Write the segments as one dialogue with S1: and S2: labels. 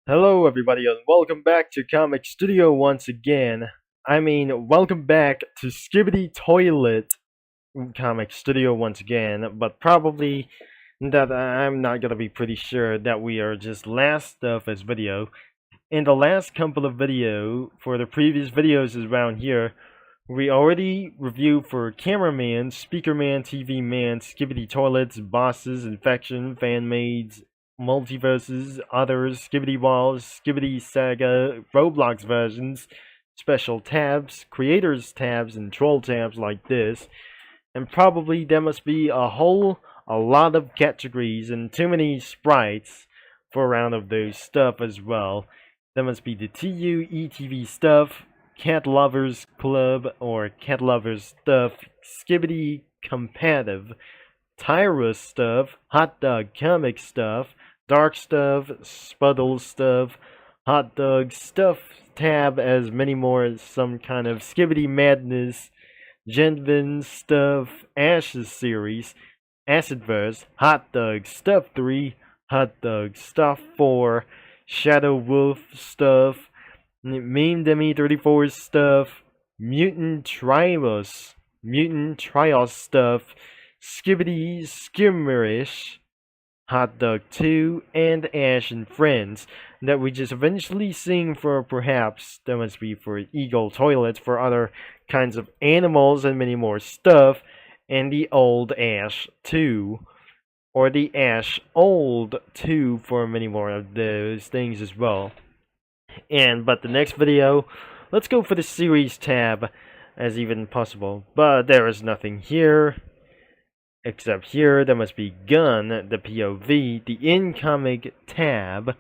S1: Hello, everybody, and welcome back to Comic Studio once again. Welcome back to Skibidi Toilet Comic Studio once again, but probably that I'm not gonna be pretty sure that we are just last of this video. In the last couple of for the previous videos around here, we already reviewed for Cameraman, Speakerman, TV Man, Skibidi Toilets, Bosses, Infection, Fan Maids, Multiverses, Others, Skibidi Walls, Skibidi Saga, Roblox versions, Special Tabs, Creators tabs, and Troll tabs like this. And probably there must be a lot of categories and too many sprites for a round of those stuff as well. There must be the TU ETV stuff, Cat Lovers Club or Cat Lovers Stuff, Skibidi Competitive, Tyra Stuff, Hot Dog Comic Stuff, Dark Stuff, Spuddle Stuff, Hot Dog Stuff tab, as many more as some kind of Skibidi Madness, Genvin Stuff, Ashes series, Acidverse, Hot Dog Stuff 3, Hot Dog Stuff 4, Shadow Wolf Stuff, Meme Demi 34 stuff, Mutant Trios stuff, Skibidi Skimmerish, Hot Dog 2, and Ash and Friends that we just eventually sing for. Perhaps that must be for Eagle Toilets, for other kinds of animals, and many more stuff, and the Old Ash 2, or the Ash Old 2 for many more of those things as well. But the next video, let's go for the series tab as even possible. But there is nothing here. Except here, there must be gun, the POV, the in-comic tab,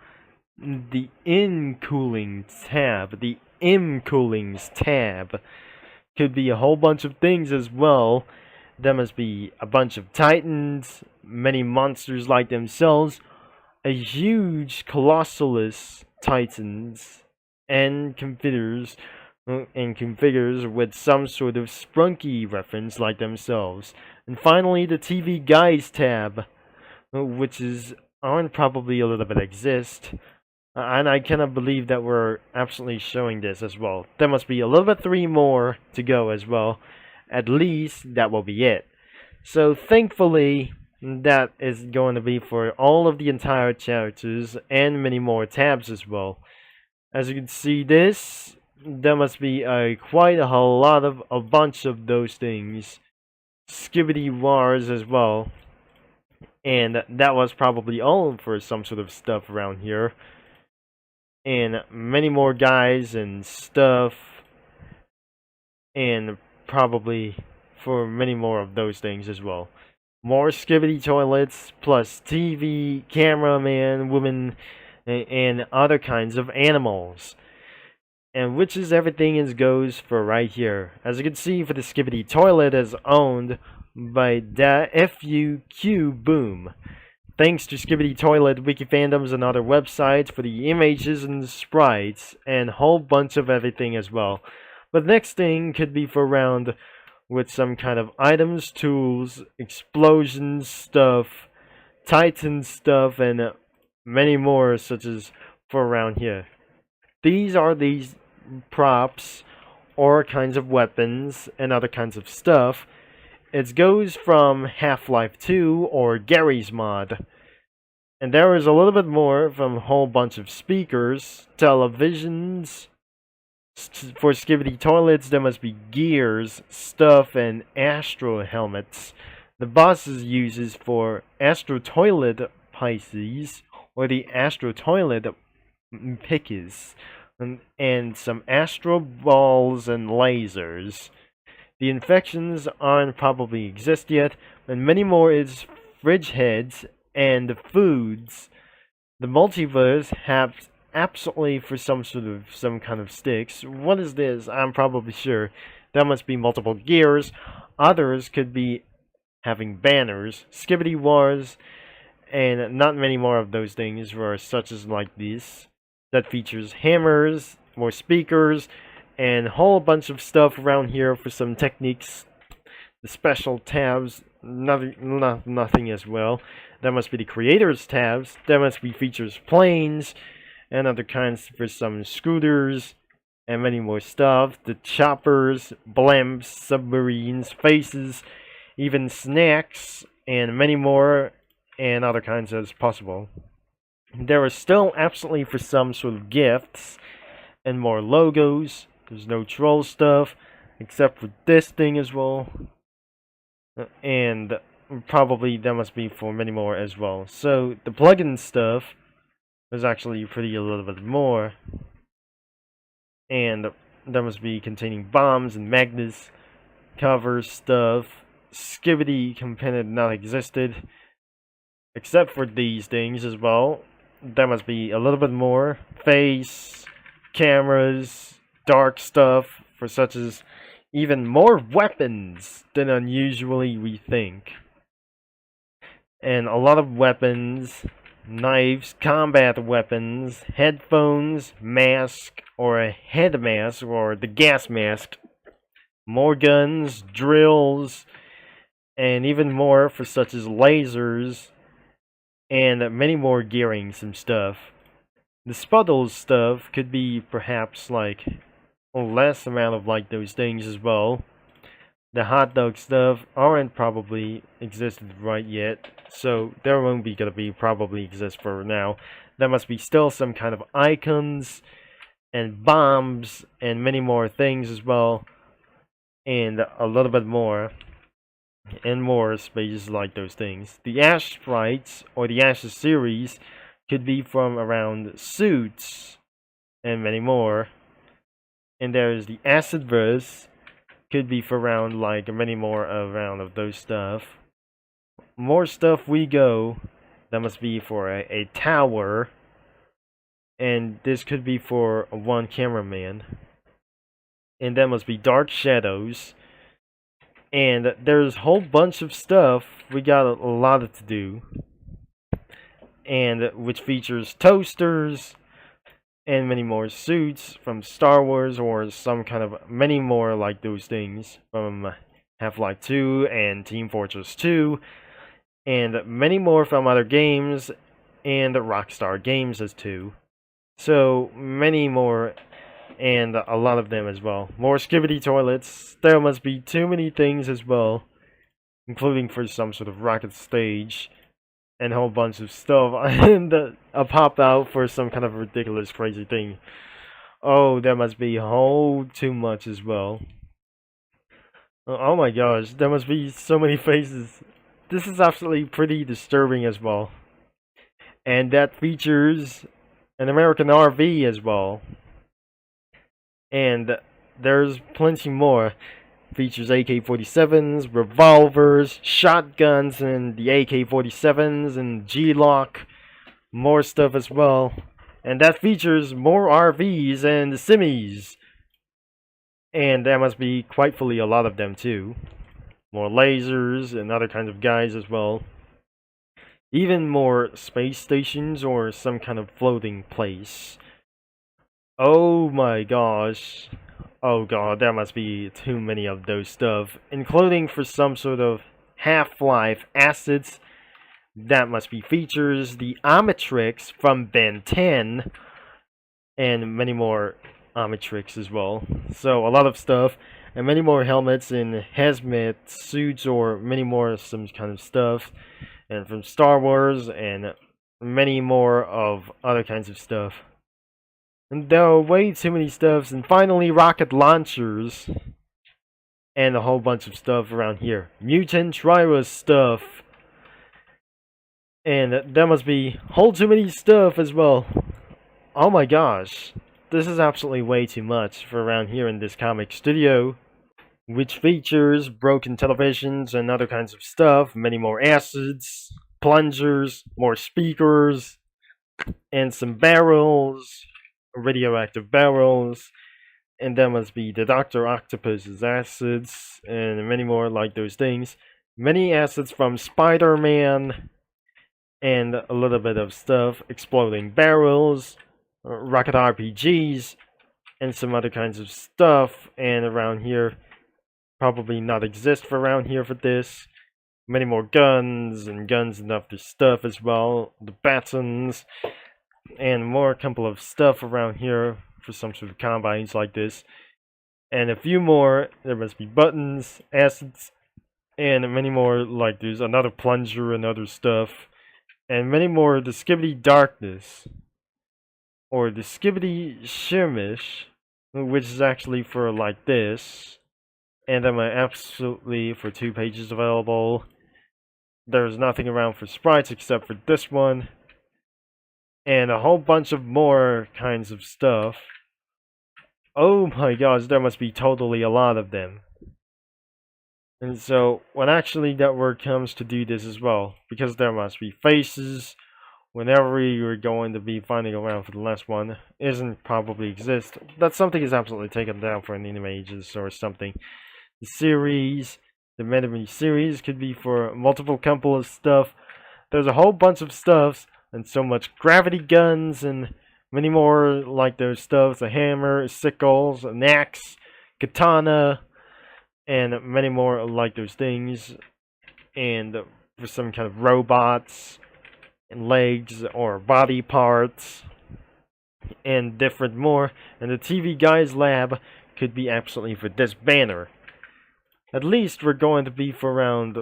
S1: the in-cooling tab, the im-coolings tab. Could be a whole bunch of things as well. There must be a bunch of titans, many monsters like themselves, a huge colossalus titans, and configures with some sort of sprunky reference like themselves. And finally, the TV Guys tab, which aren't probably a little bit exist. And I cannot believe that we're absolutely showing this as well. There must be a little bit 3 more to go as well. At least that will be it. So thankfully, that is going to be for all of the entire characters and many more tabs as well. As you can see this, there must be quite a bunch of those things. Skibidi Wars as well. And that was probably all for some sort of stuff around here. And many more guys and stuff. And probably for many more of those things as well. More Skibidi Toilets, plus TV, cameraman, women, and other kinds of animals. And which is everything goes for right here. As you can see, for the Skibidi Toilet is owned by the FUQ Boom. Thanks to Skibidi Toilet, wiki fandoms, and other websites for the images and sprites, and whole bunch of everything as well. But next thing could be for round with some kind of items, tools, explosions stuff, titan stuff, and many more such as for around here. These are these props or kinds of weapons and other kinds of stuff. It goes from Half-Life 2 or Gary's mod. And there is a little bit more from a whole bunch of speakers, televisions. For Skibidi Toilets, there must be gears, stuff, and Astro helmets. The bosses uses for Astro Toilet Pisces, or the Astro Toilet Pickies, and some Astro Balls and lasers. The infections aren't probably exist yet, and many more is fridge heads and foods. The multiverse has absolutely for some kind of sticks. What is this? I'm probably sure. There must be multiple gears. Others could be having banners, Skibidi Wars, and not many more of those things were such as like this. That features hammers, more speakers, and a whole bunch of stuff around here for some techniques. The special tabs, nothing as well. There must be the creators tabs. There must be features planes, and other kinds for some scooters, and many more stuff. The choppers, blimps, submarines, faces, even snacks, and many more, and other kinds as possible. There are still absolutely for some sort of gifts, and more logos. There's no troll stuff, except for this thing as well. And probably that must be for many more as well. So the plugin stuff is actually pretty a little bit more. And that must be containing bombs and magnets, cover stuff. Skibidi component not existed. Except for these things as well. That must be a little bit more. Face, cameras, dark stuff, for such as even more weapons than unusually we think. And a lot of weapons, knives, combat weapons, headphones, mask, or a head mask, or the gas mask, more guns, drills, and even more for such as lasers, and many more gearings and stuff. The Spuddles stuff could be perhaps like a less amount of like those things as well. The hot dog stuff aren't probably existed right yet, so there won't be gonna be probably exist for now. There must be still some kind of icons and bombs and many more things as well, and a little bit more. And more spaces like those things. The Ash Sprites, or the Ashes series, could be from around suits, and many more. And there's the Acid Verse, could be for around like many more around of those stuff. More stuff we go, that must be for a tower, and this could be for one cameraman. And that must be Dark Shadows. And there's a whole bunch of stuff we got a lot to do, and which features toasters and many more suits from Star Wars, or some kind of many more like those things from Half-Life 2 and Team Fortress 2, and many more from other games and Rockstar Games as too. So many more, and a lot of them as well. More Skibidi toilets. There must be too many things as well, including for some sort of rocket stage, and a whole bunch of stuff, and a pop out for some kind of ridiculous crazy thing. Oh, there must be a whole too much as well. Oh my gosh, there must be so many faces. This is absolutely pretty disturbing as well. And that features an American RV as well. And there's plenty more. Features AK-47s, revolvers, shotguns, and the AK-47s, and G-Lock. More stuff as well. And that features more RVs and Simmies. And there must be quite fully a lot of them too. More lasers and other kinds of guys as well. Even more space stations or some kind of floating place. Oh my gosh. Oh god, there must be too many of those stuff. Including for some sort of Half-Life acids. That must be features. The Omnitrix from Ben 10. And many more Omnitrix as well. So a lot of stuff. And many more helmets and hazmat suits, or many more some kind of stuff. And from Star Wars, and many more of other kinds of stuff. And there are way too many stuffs, and finally rocket launchers. And a whole bunch of stuff around here. Mutant Trios stuff. And there must be whole too many stuff as well. Oh my gosh. This is absolutely way too much for around here in this comic studio. Which features broken televisions and other kinds of stuff, many more acids, plungers, more speakers, and some barrels, radioactive barrels, and there must be the Dr. Octopus's acids, and many more like those things. Many acids from Spider-Man, and a little bit of stuff, exploding barrels, rocket RPGs, and some other kinds of stuff, and around here, probably not exist for around here for this. Many more guns and other stuff as well. The batons, and more couple of stuff around here for some sort of combines like this, and a few more. There must be buttons, acids, and many more. Like there's another plunger and other stuff, and many more. The Skibidi Darkness, or the Skibidi Shirmish, which is actually for like this, and then absolutely for 2 pages available. There's nothing around for sprites except for this one, and a whole bunch of more kinds of stuff. Oh my gosh, there must be totally a lot of them. And so, when actually Network comes to do this as well, because there must be faces, whenever you're going to be finding around for the last one, isn't probably exist, that something is absolutely taken down for an images or something. The series, the many series could be for multiple couple of stuff. There's a whole bunch of stuffs, and so much gravity guns, and many more like those stuffs, a hammer, sickles, an axe, katana, and many more like those things, and for some kind of robots, and legs, or body parts, and different more. And the TV Guy's Lab could be absolutely for this banner. At least we're going to be for around...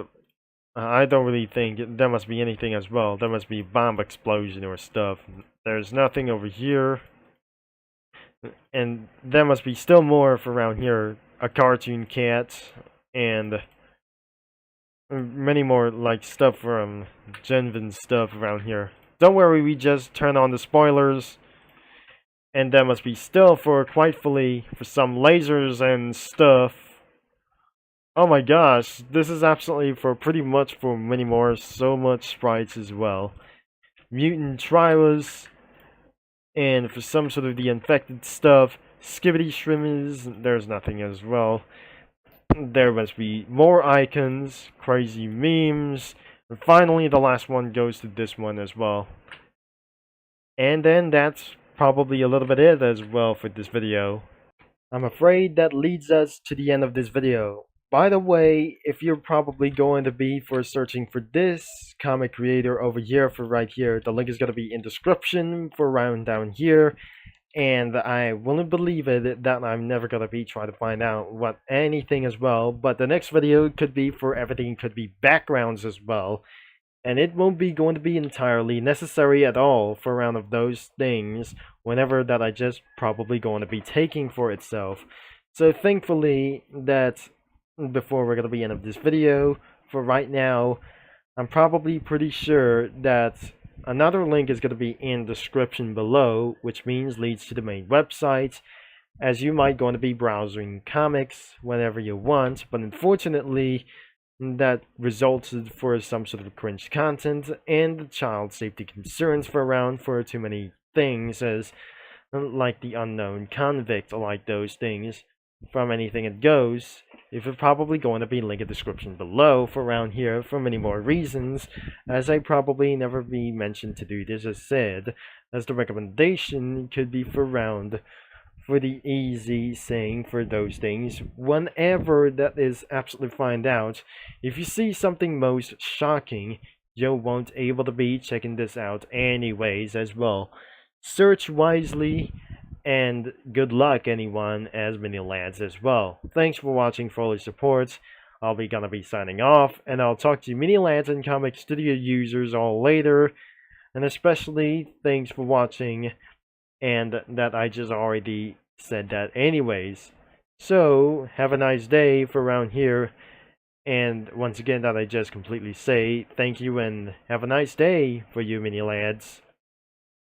S1: I don't really think there must be anything as well. There must be bomb explosion or stuff. There's nothing over here. And there must be still more for around here. A cartoon cat. And many more like stuff from Genvin's stuff around here. Don't worry, we just turn on the spoilers. And there must be still for quite fully for some lasers and stuff. Oh my gosh, this is absolutely for pretty much for many more, so much sprites as well. Mutant Trios, and for some sort of the infected stuff, Skibidi Shrimmers, there's nothing as well. There must be more icons, crazy memes, and finally the last one goes to this one as well. And then that's probably a little bit it as well for this video. I'm afraid that leads us to the end of this video. By the way, if you're probably going to be for searching for this comic creator over here for right here, the link is going to be in description for around down here. And I wouldn't believe it that I'm never going to be trying to find out what anything as well. But the next video could be for everything, could be backgrounds as well. And it won't be going to be entirely necessary at all for around of those things whenever that I just probably going to be taking for itself. So thankfully that before we're going to be end of this video, for right now, I'm probably pretty sure that another link is going to be in the description below, which means leads to the main website, as you might going to be browsing comics whenever you want, but unfortunately that resulted for some sort of cringe content and child safety concerns for around for too many things, as like the unknown convict, like those things from anything it goes. If it's probably going to be linked in the description below for around here for many more reasons, as I probably never be mentioned to do this as said, as the recommendation could be for around for the easy saying for those things whenever that is absolutely find out. If you see something most shocking, you won't able to be checking this out anyways as well. Search wisely, and good luck anyone as many lads as well. Thanks for watching, for all your support. I'll be gonna be signing off, and I'll talk to you mini lads and comic studio users all later. And especially thanks for watching, and that I just already said that anyways. So have a nice day for around here, and once again that I just completely say thank you and have a nice day for you mini lads.